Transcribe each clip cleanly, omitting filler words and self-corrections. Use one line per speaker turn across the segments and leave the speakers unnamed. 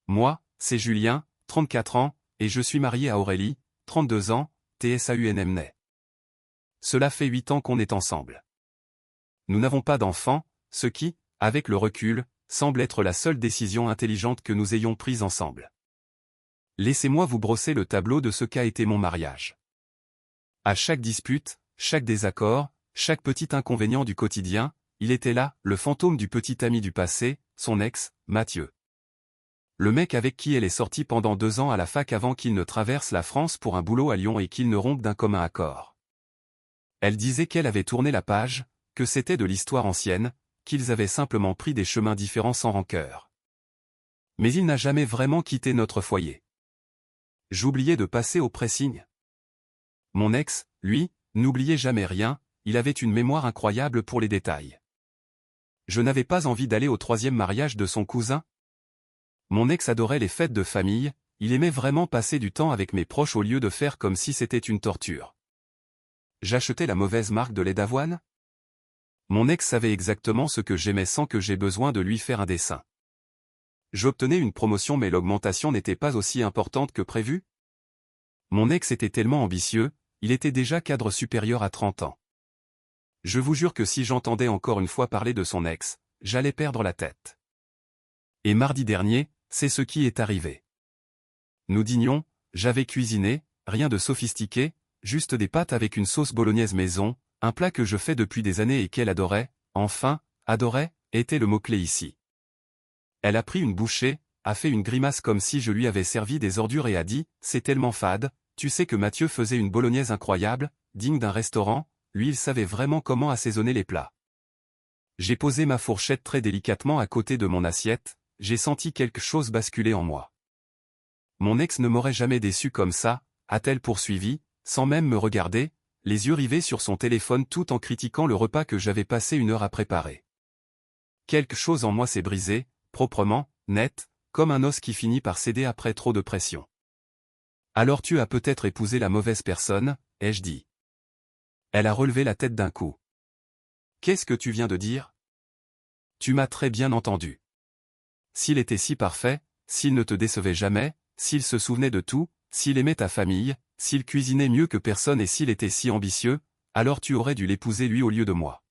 Moi, c'est Julien, 34 ans, et je suis marié à Aurélie, 32 ans, TSAUNMNE. Cela fait 8 ans qu'on est ensemble. Nous n'avons pas d'enfants, ce qui, avec le recul, semble être la seule décision intelligente que nous ayons prise ensemble. Laissez-moi vous brosser le tableau de ce qu'a été mon mariage. À chaque dispute, chaque désaccord, chaque petit inconvénient du quotidien, il était là, le fantôme du petit ami du passé, son ex, Mathieu. Le mec avec qui elle est sortie pendant 2 ans à la fac avant qu'il ne traverse la France pour un boulot à Lyon et qu'il ne rompe d'un commun accord. Elle disait qu'elle avait tourné la page, que c'était de l'histoire ancienne, qu'ils avaient simplement pris des chemins différents sans rancœur. Mais il n'a jamais vraiment quitté notre foyer. J'oubliais de passer au pressing. Mon ex, lui, n'oubliait jamais rien, il avait une mémoire incroyable pour les détails. Je n'avais pas envie d'aller au 3e mariage de son cousin. Mon ex adorait les fêtes de famille, il aimait vraiment passer du temps avec mes proches au lieu de faire comme si c'était une torture. J'achetais la mauvaise marque de lait d'avoine? Mon ex savait exactement ce que j'aimais sans que j'aie besoin de lui faire un dessin. J'obtenais une promotion mais l'augmentation n'était pas aussi importante que prévu? Mon ex était tellement ambitieux, il était déjà cadre supérieur à 30 ans. Je vous jure que si j'entendais encore une fois parler de son ex, j'allais perdre la tête. Et mardi dernier, c'est ce qui est arrivé. Nous dînions, j'avais cuisiné, rien de sophistiqué, juste des pâtes avec une sauce bolognaise maison, un plat que je fais depuis des années et qu'elle adorait, enfin, adorait, était le mot-clé ici. Elle a pris une bouchée, a fait une grimace comme si je lui avais servi des ordures et a dit « C'est tellement fade, tu sais que Mathieu faisait une bolognaise incroyable, digne d'un restaurant, lui il savait vraiment comment assaisonner les plats. » J'ai posé ma fourchette très délicatement à côté de mon assiette, j'ai senti quelque chose basculer en moi. Mon ex ne m'aurait jamais déçu comme ça, a-t-elle poursuivi, sans même me regarder, les yeux rivés sur son téléphone tout en critiquant le repas que j'avais passé 1 heure à préparer. Quelque chose en moi s'est brisé, proprement, net, comme un os qui finit par céder après trop de pression. Alors tu as peut-être épousé la mauvaise personne, ai-je dit. Elle a relevé la tête d'un coup. Qu'est-ce que tu viens de dire? Tu m'as très bien entendu. S'il était si parfait, s'il ne te décevait jamais, s'il se souvenait de tout, s'il aimait ta famille, s'il cuisinait mieux que personne et s'il était si ambitieux, alors tu aurais dû l'épouser lui au lieu de moi.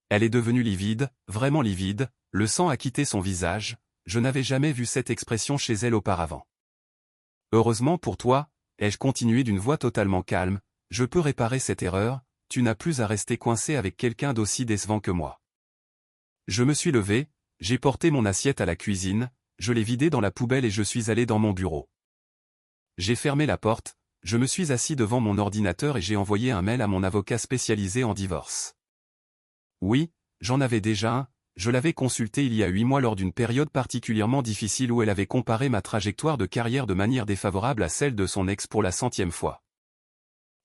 Elle est devenue livide, vraiment livide, le sang a quitté son visage, je n'avais jamais vu cette expression chez elle auparavant. Heureusement pour toi, ai-je continué d'une voix totalement calme, je peux réparer cette erreur, tu n'as plus à rester coincé avec quelqu'un d'aussi décevant que moi. Je me suis levé, j'ai porté mon assiette à la cuisine, je l'ai vidée dans la poubelle et je suis allé dans mon bureau. J'ai fermé la porte, je me suis assis devant mon ordinateur et j'ai envoyé un mail à mon avocat spécialisé en divorce. Oui, j'en avais déjà un, je l'avais consulté il y a 8 mois lors d'une période particulièrement difficile où elle avait comparé ma trajectoire de carrière de manière défavorable à celle de son ex pour la 100e fois.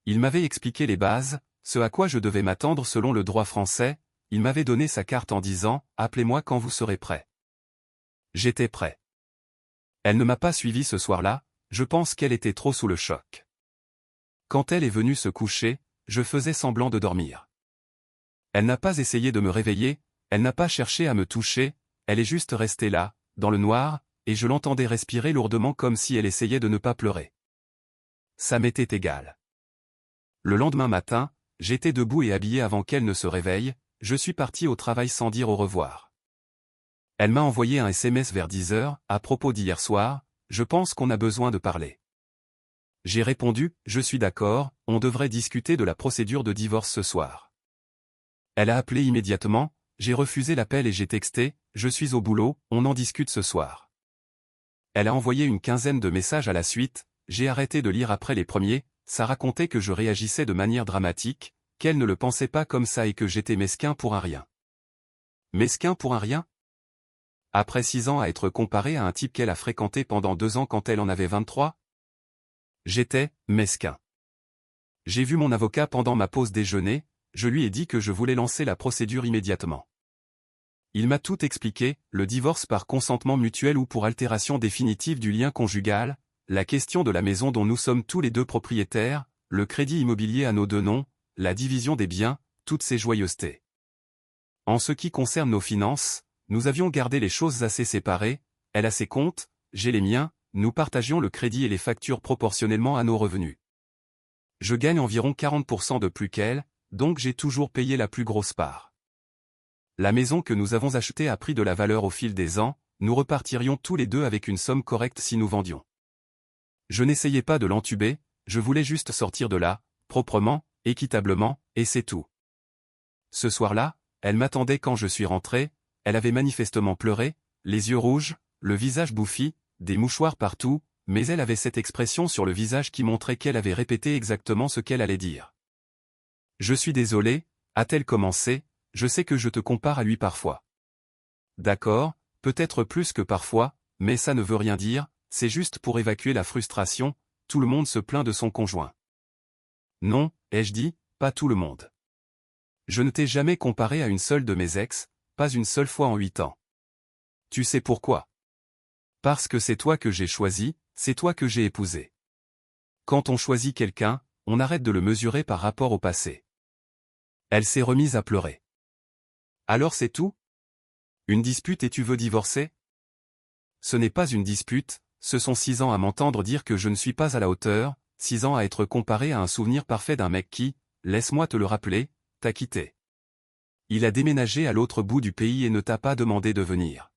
Il m'avait expliqué les bases, ce à quoi je devais m'attendre selon le droit français, il m'avait donné sa carte en disant « Appelez-moi quand vous serez prêt ». J'étais prêt. Elle ne m'a pas suivi ce soir-là, je pense qu'elle était trop sous le choc. Quand elle est venue se coucher, je faisais semblant de dormir. Elle n'a pas essayé de me réveiller, elle n'a pas cherché à me toucher, elle est juste restée là, dans le noir, et je l'entendais respirer lourdement comme si elle essayait de ne pas pleurer. Ça m'était égal. Le lendemain matin, j'étais debout et habillé avant qu'elle ne se réveille, je suis parti au travail sans dire au revoir. Elle m'a envoyé un SMS vers 10 heures, à propos d'hier soir, je pense qu'on a besoin de parler. J'ai répondu, je suis d'accord, on devrait discuter de la procédure de divorce ce soir. Elle a appelé immédiatement, j'ai refusé l'appel et j'ai texté, je suis au boulot, on en discute ce soir. Elle a envoyé une quinzaine de messages à la suite, j'ai arrêté de lire après les premiers, ça racontait que je réagissais de manière dramatique, qu'elle ne le pensait pas comme ça et que j'étais mesquin pour un rien. Mesquin pour un rien? Après 6 ans à être comparé à un type qu'elle a fréquenté pendant 2 ans quand elle en avait 23? J'étais mesquin. J'ai vu mon avocat pendant ma pause déjeuner, je lui ai dit que je voulais lancer la procédure immédiatement. Il m'a tout expliqué, le divorce par consentement mutuel ou pour altération définitive du lien conjugal, la question de la maison dont nous sommes tous les deux propriétaires, le crédit immobilier à nos 2 noms, la division des biens, toutes ces joyeusetés. En ce qui concerne nos finances, nous avions gardé les choses assez séparées, elle a ses comptes, j'ai les miens, nous partagions le crédit et les factures proportionnellement à nos revenus. Je gagne environ 40% de plus qu'elle, donc j'ai toujours payé la plus grosse part. La maison que nous avons achetée a pris de la valeur au fil des ans, nous repartirions tous les deux avec une somme correcte si nous vendions. Je n'essayais pas de l'entuber, je voulais juste sortir de là, proprement, équitablement, et c'est tout. Ce soir-là, elle m'attendait quand je suis rentré, elle avait manifestement pleuré, les yeux rouges, le visage bouffi, des mouchoirs partout, mais elle avait cette expression sur le visage qui montrait qu'elle avait répété exactement ce qu'elle allait dire. « Je suis désolé, a-t-elle commencé, je sais que je te compare à lui parfois. » D'accord, peut-être plus que parfois, mais ça ne veut rien dire, c'est juste pour évacuer la frustration, tout le monde se plaint de son conjoint. Non, ai-je dit, pas tout le monde. Je ne t'ai jamais comparé à une seule de mes ex, pas une seule fois en 8 ans. Tu sais pourquoi? Parce que c'est toi que j'ai choisi, c'est toi que j'ai épousé. Quand on choisit quelqu'un, on arrête de le mesurer par rapport au passé. Elle s'est remise à pleurer. Alors c'est tout? Une dispute et tu veux divorcer? Ce n'est pas une dispute, ce sont 6 ans à m'entendre dire que je ne suis pas à la hauteur, 6 ans à être comparé à un souvenir parfait d'un mec qui, laisse-moi te le rappeler, t'a quitté. Il a déménagé à l'autre bout du pays et ne t'a pas demandé de venir.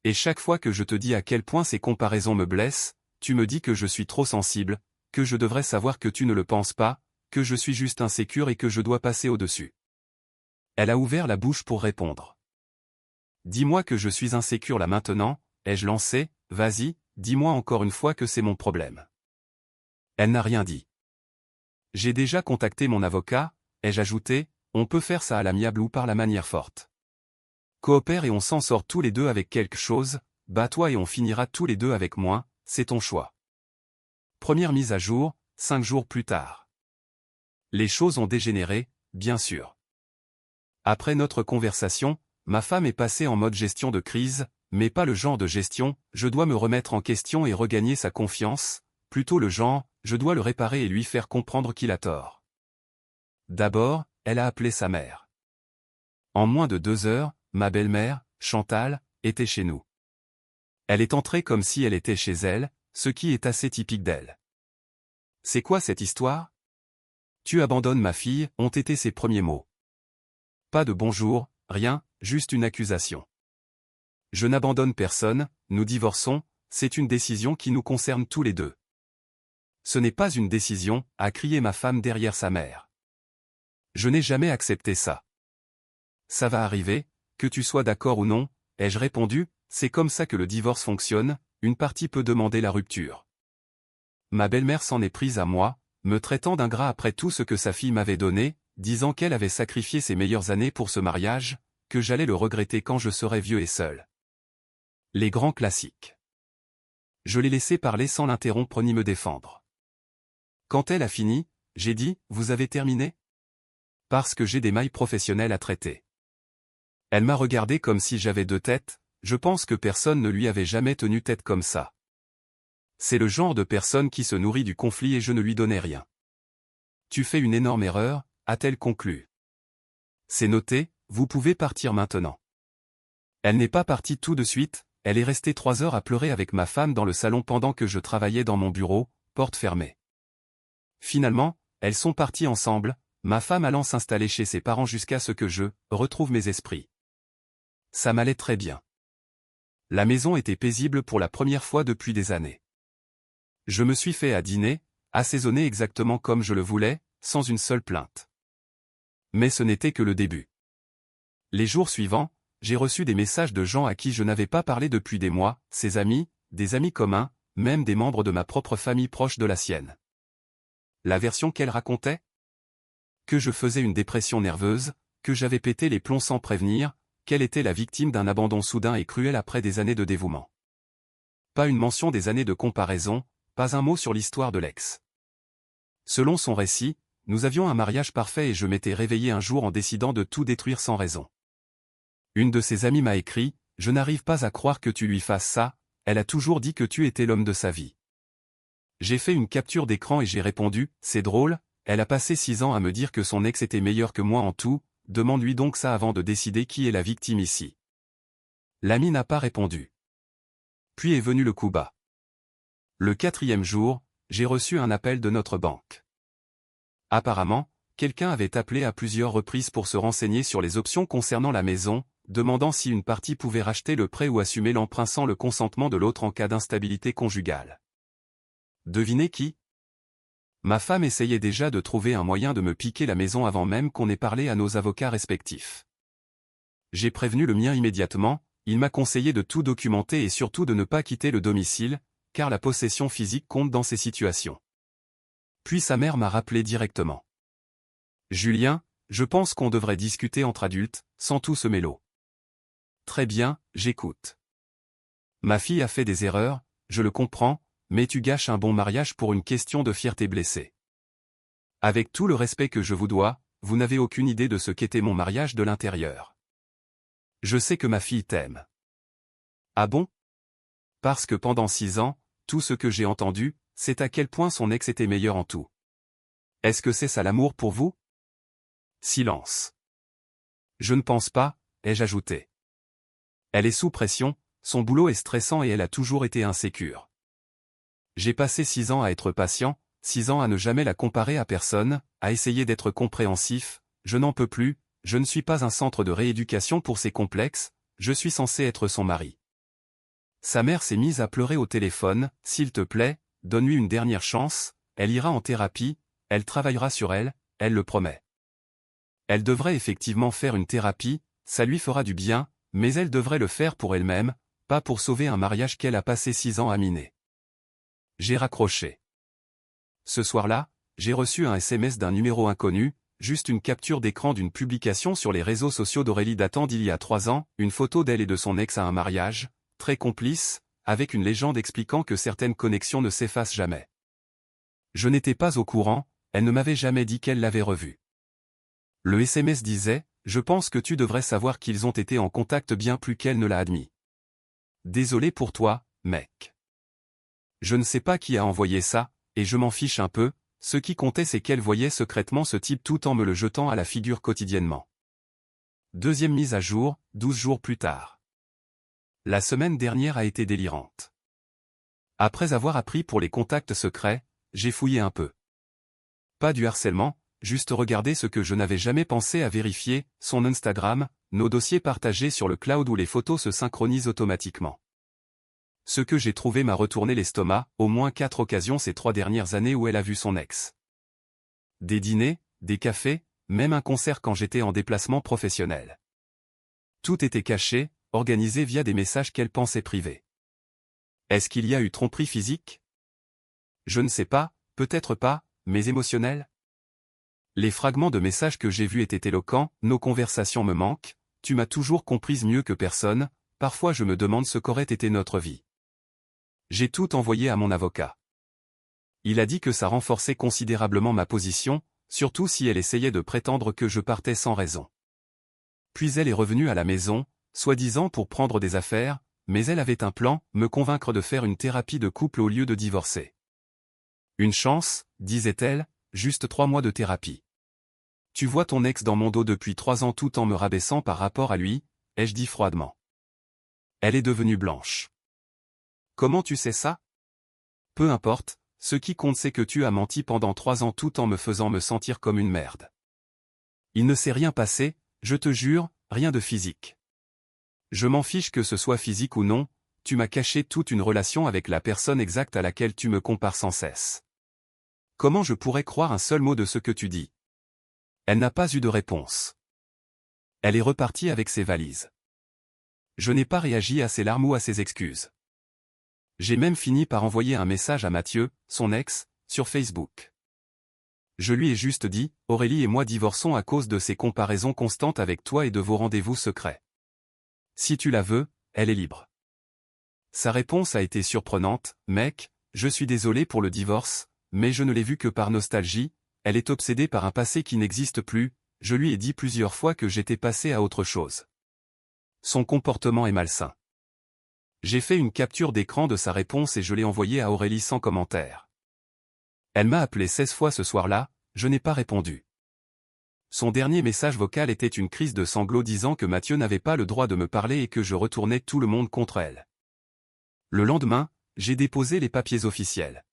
Et chaque fois que je te dis à quel point ces comparaisons me blessent, tu me dis que je suis trop sensible, que je devrais savoir que tu ne le penses pas, que je suis juste insécure et que je dois passer au-dessus. Elle a ouvert la bouche pour répondre. Dis-moi que je suis insécure là maintenant, ai-je lancé, vas-y, dis-moi encore une fois que c'est mon problème. Elle n'a rien dit. J'ai déjà contacté mon avocat, ai-je ajouté, on peut faire ça à l'amiable ou par la manière forte. Coopère et on s'en sort tous les deux avec quelque chose, bats-toi et on finira tous les deux avec moins, c'est ton choix. Première mise à jour, 5 jours plus tard. Les choses ont dégénéré, bien sûr. Après notre conversation, ma femme est passée en mode gestion de crise, mais pas le genre de gestion, je dois me remettre en question et regagner sa confiance, plutôt le genre, je dois le réparer et lui faire comprendre qu'il a tort. D'abord, elle a appelé sa mère. En moins de 2 heures, ma belle-mère, Chantal, était chez nous. Elle est entrée comme si elle était chez elle, ce qui est assez typique d'elle. C'est quoi cette histoire? Tu abandonnes ma fille, ont été ses premiers mots. Pas de bonjour, rien, juste une accusation. Je n'abandonne personne, nous divorçons, c'est une décision qui nous concerne tous les deux. Ce n'est pas une décision, a crié ma femme derrière sa mère. Je n'ai jamais accepté ça. Ça va arriver, que tu sois d'accord ou non, ai-je répondu, c'est comme ça que le divorce fonctionne, une partie peut demander la rupture. Ma belle-mère s'en est prise à moi, me traitant d'ingrat après tout ce que sa fille m'avait donné, disant qu'elle avait sacrifié ses meilleures années pour ce mariage, que j'allais le regretter quand je serais vieux et seul. Les grands classiques. Je l'ai laissé parler sans l'interrompre ni me défendre. Quand elle a fini, j'ai dit, vous avez terminé? Parce que j'ai des mailles professionnelles à traiter. Elle m'a regardé comme si j'avais 2 têtes, je pense que personne ne lui avait jamais tenu tête comme ça. C'est le genre de personne qui se nourrit du conflit et je ne lui donnais rien. Tu fais une énorme erreur, a-t-elle conclu. C'est noté, vous pouvez partir maintenant. Elle n'est pas partie tout de suite, elle est restée 3 heures à pleurer avec ma femme dans le salon pendant que je travaillais dans mon bureau, porte fermée. Finalement, elles sont parties ensemble, ma femme allant s'installer chez ses parents jusqu'à ce que je retrouve mes esprits. Ça m'allait très bien. La maison était paisible pour la première fois depuis des années. Je me suis fait à dîner, assaisonné exactement comme je le voulais, sans une seule plainte. Mais ce n'était que le début. Les jours suivants, j'ai reçu des messages de gens à qui je n'avais pas parlé depuis des mois, ses amis, des amis communs, même des membres de ma propre famille proche de la sienne. La version qu'elle racontait? Que je faisais une dépression nerveuse, que j'avais pété les plombs sans prévenir, qu'elle était la victime d'un abandon soudain et cruel après des années de dévouement. Pas une mention des années de comparaison, pas un mot sur l'histoire de l'ex. Selon son récit, nous avions un mariage parfait et je m'étais réveillé un jour en décidant de tout détruire sans raison. Une de ses amies m'a écrit, « Je n'arrive pas à croire que tu lui fasses ça, elle a toujours dit que tu étais l'homme de sa vie. » J'ai fait une capture d'écran et j'ai répondu, « C'est drôle, elle a passé 6 ans à me dire que son ex était meilleur que moi en tout, demande-lui donc ça avant de décider qui est la victime ici. » L'amie n'a pas répondu. Puis est venu le coup bas. Le 4e jour, j'ai reçu un appel de notre banque. Apparemment, quelqu'un avait appelé à plusieurs reprises pour se renseigner sur les options concernant la maison, demandant si une partie pouvait racheter le prêt ou assumer l'emprunt sans le consentement de l'autre en cas d'instabilité conjugale. Devinez qui? Ma femme essayait déjà de trouver un moyen de me piquer la maison avant même qu'on ait parlé à nos avocats respectifs. J'ai prévenu le mien immédiatement, il m'a conseillé de tout documenter et surtout de ne pas quitter le domicile, car la possession physique compte dans ces situations. Puis sa mère m'a rappelé directement. Julien, je pense qu'on devrait discuter entre adultes, sans tout ce mélo. Très bien, j'écoute. Ma fille a fait des erreurs, je le comprends, mais tu gâches un bon mariage pour une question de fierté blessée. Avec tout le respect que je vous dois, vous n'avez aucune idée de ce qu'était mon mariage de l'intérieur. Je sais que ma fille t'aime. Ah bon? Parce que pendant 6 ans, tout ce que j'ai entendu, c'est à quel point son ex était meilleur en tout. Est-ce que c'est ça l'amour pour vous? Silence. Je ne pense pas, ai-je ajouté. Elle est sous pression, son boulot est stressant et elle a toujours été insécure. J'ai passé 6 ans à être patient, 6 ans à ne jamais la comparer à personne, à essayer d'être compréhensif, je n'en peux plus, je ne suis pas un centre de rééducation pour ses complexes, je suis censé être son mari. Sa mère s'est mise à pleurer au téléphone, s'il te plaît, donne-lui une dernière chance, elle ira en thérapie, elle travaillera sur elle, elle le promet. Elle devrait effectivement faire une thérapie, ça lui fera du bien, mais elle devrait le faire pour elle-même, pas pour sauver un mariage qu'elle a passé 6 ans à miner. J'ai raccroché. Ce soir-là, j'ai reçu un SMS d'un numéro inconnu, juste une capture d'écran d'une publication sur les réseaux sociaux d'Aurélie datant d'il y a 3 ans, une photo d'elle et de son ex à un mariage, très complice, avec une légende expliquant que certaines connexions ne s'effacent jamais. Je n'étais pas au courant, elle ne m'avait jamais dit qu'elle l'avait revu. Le SMS disait, « Je pense que tu devrais savoir qu'ils ont été en contact bien plus qu'elle ne l'a admis. Désolé pour toi, mec. » Je ne sais pas qui a envoyé ça, et je m'en fiche un peu, ce qui comptait c'est qu'elle voyait secrètement ce type tout en me le jetant à la figure quotidiennement. Deuxième mise à jour, 12 jours plus tard. La semaine dernière a été délirante. Après avoir appris pour les contacts secrets, j'ai fouillé un peu. Pas du harcèlement, juste regarder ce que je n'avais jamais pensé à vérifier, son Instagram, nos dossiers partagés sur le cloud où les photos se synchronisent automatiquement. Ce que j'ai trouvé m'a retourné l'estomac, au moins 4 occasions ces 3 dernières années où elle a vu son ex. Des dîners, des cafés, même un concert quand j'étais en déplacement professionnel. Tout était caché, organisé via des messages qu'elle pensait privés. Est-ce qu'il y a eu tromperie physique? Je ne sais pas, peut-être pas, mais émotionnel? Les fragments de messages que j'ai vus étaient éloquents, nos conversations me manquent, tu m'as toujours comprise mieux que personne, parfois je me demande ce qu'aurait été notre vie. J'ai tout envoyé à mon avocat. Il a dit que ça renforçait considérablement ma position, surtout si elle essayait de prétendre que je partais sans raison. Puis elle est revenue à la maison, soi-disant pour prendre des affaires, mais elle avait un plan, me convaincre de faire une thérapie de couple au lieu de divorcer. Une chance, disait-elle, juste 3 mois de thérapie. Tu vois ton ex dans mon dos depuis 3 ans tout en me rabaissant par rapport à lui, ai-je dit froidement. Elle est devenue blanche. Comment tu sais ça? Peu importe, ce qui compte c'est que tu as menti pendant 3 ans tout en me faisant me sentir comme une merde. Il ne s'est rien passé, je te jure, rien de physique. Je m'en fiche que ce soit physique ou non, tu m'as caché toute une relation avec la personne exacte à laquelle tu me compares sans cesse. Comment je pourrais croire un seul mot de ce que tu dis? Elle n'a pas eu de réponse. Elle est repartie avec ses valises. Je n'ai pas réagi à ses larmes ou à ses excuses. J'ai même fini par envoyer un message à Mathieu, son ex, sur Facebook. Je lui ai juste dit, Aurélie et moi divorçons à cause de ces comparaisons constantes avec toi et de vos rendez-vous secrets. Si tu la veux, elle est libre. Sa réponse a été surprenante, mec, je suis désolé pour le divorce, mais je ne l'ai vu que par nostalgie, elle est obsédée par un passé qui n'existe plus, je lui ai dit plusieurs fois que j'étais passé à autre chose. Son comportement est malsain. J'ai fait une capture d'écran de sa réponse et je l'ai envoyée à Aurélie sans commentaire. Elle m'a appelé 16 fois ce soir-là, je n'ai pas répondu. Son dernier message vocal était une crise de sanglots disant que Mathieu n'avait pas le droit de me parler et que je retournais tout le monde contre elle. Le lendemain, j'ai déposé les papiers officiels.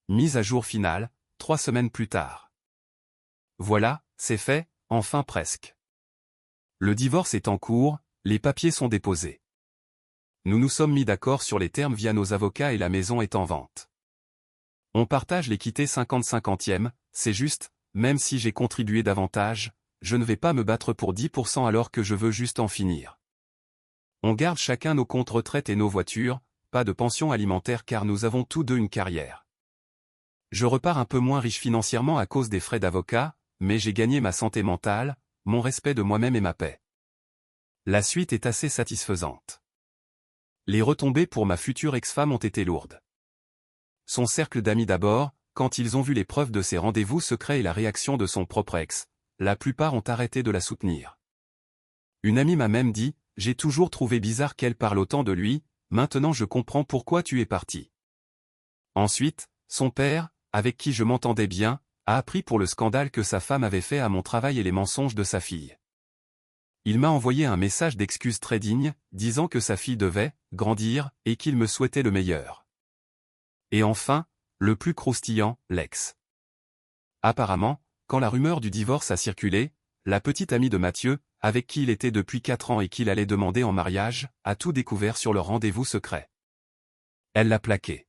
Mise à jour finale, 3 semaines plus tard. Voilà, c'est fait, enfin presque. Le divorce est en cours, les papiers sont déposés. Nous nous sommes mis d'accord sur les termes via nos avocats et la maison est en vente. On partage l'équité 50-50e, c'est juste, même si j'ai contribué davantage, je ne vais pas me battre pour 10% alors que je veux juste en finir. On garde chacun nos comptes retraite et nos voitures, pas de pension alimentaire car nous avons tous deux une carrière. Je repars un peu moins riche financièrement à cause des frais d'avocat, mais j'ai gagné ma santé mentale, mon respect de moi-même et ma paix. La suite est assez satisfaisante. Les retombées pour ma future ex-femme ont été lourdes. Son cercle d'amis d'abord, quand ils ont vu les preuves de ses rendez-vous secrets et la réaction de son propre ex, la plupart ont arrêté de la soutenir. Une amie m'a même dit, « J'ai toujours trouvé bizarre qu'elle parle autant de lui, maintenant je comprends pourquoi tu es parti. » Ensuite, son père, avec qui je m'entendais bien, a appris pour le scandale que sa femme avait fait à mon travail et les mensonges de sa fille. Il m'a envoyé un message d'excuse très digne, disant que sa fille devait grandir et qu'il me souhaitait le meilleur. Et enfin, le plus croustillant, l'ex. Apparemment, quand la rumeur du divorce a circulé, la petite amie de Mathieu, avec qui il était depuis 4 ans et qu'il allait demander en mariage, a tout découvert sur leur rendez-vous secret. Elle l'a plaqué.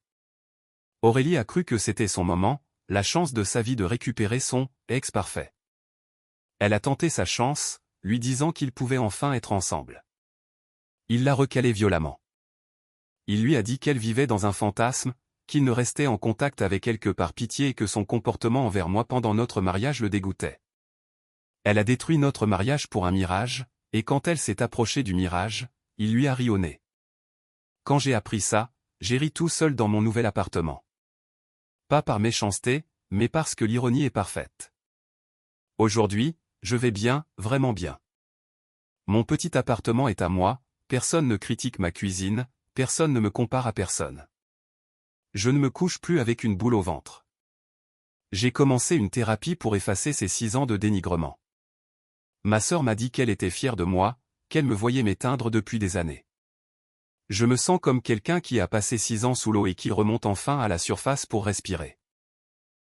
Aurélie a cru que c'était son moment, la chance de sa vie de récupérer son ex parfait. Elle a tenté sa chance, lui disant qu'ils pouvaient enfin être ensemble. Il l'a recalé violemment. Il lui a dit qu'elle vivait dans un fantasme, qu'il ne restait en contact avec elle que par pitié et que son comportement envers moi pendant notre mariage le dégoûtait. Elle a détruit notre mariage pour un mirage, et quand elle s'est approchée du mirage, il lui a ri au nez. Quand j'ai appris ça, j'ai ri tout seul dans mon nouvel appartement. Pas par méchanceté, mais parce que l'ironie est parfaite. Aujourd'hui, je vais bien, vraiment bien. Mon petit appartement est à moi, personne ne critique ma cuisine, personne ne me compare à personne. Je ne me couche plus avec une boule au ventre. J'ai commencé une thérapie pour effacer ces 6 ans de dénigrement. Ma sœur m'a dit qu'elle était fière de moi, qu'elle me voyait m'éteindre depuis des années. Je me sens comme quelqu'un qui a passé 6 ans sous l'eau et qui remonte enfin à la surface pour respirer.